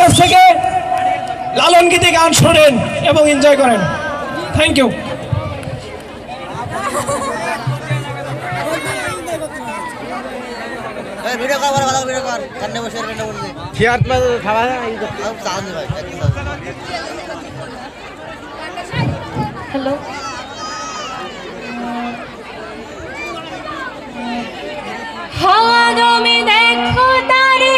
তরফ থেকে লালন গীতি গান শোনেন এবং এনজয় করেন। Thank you. ভিডিও কর, ভালো ভিডিও কর, কান্নে বসে ভিডিও করছি। থিয়ার মে খাওয়া है अब चांद भाई हेलो हवा जमी देखो तारे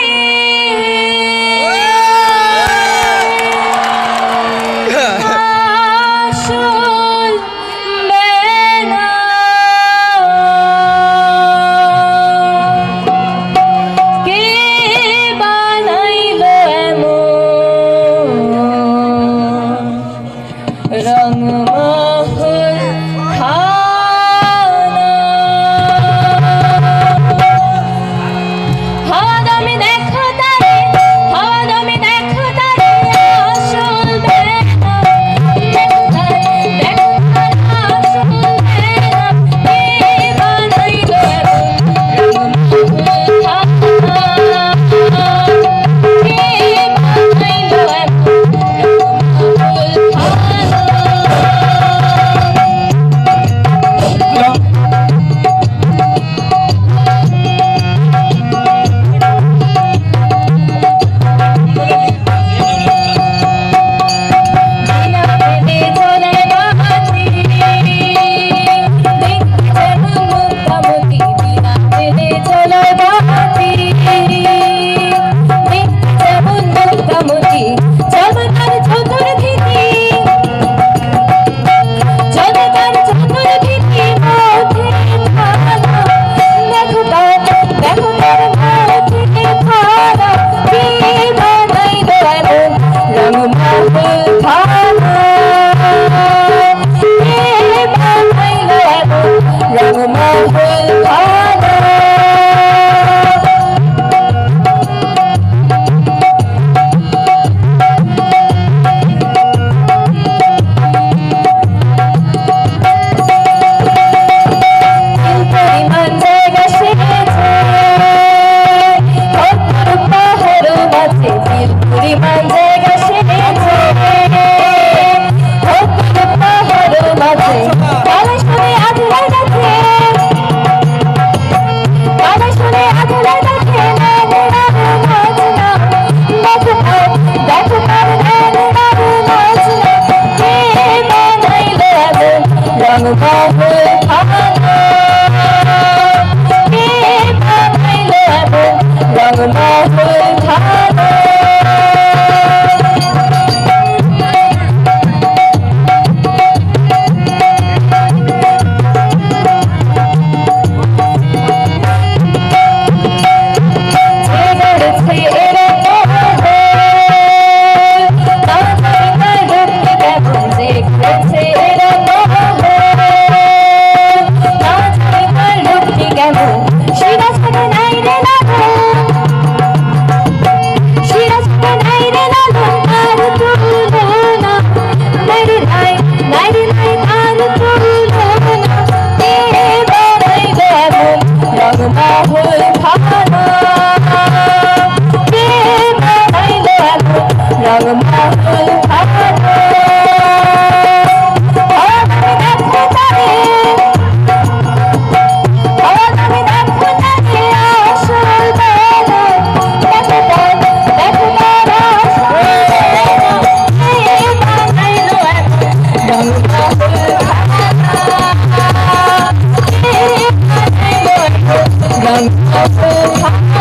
आशुल बेना के बनाइलो एमन रंग महल खाना हवा जमी देखो तारे हवा जमी देखो तारे आशुल बेना देखो तारे आशुल बेना के बनाइलो एमन रंग महल खाना के बनाइलो एमन Rang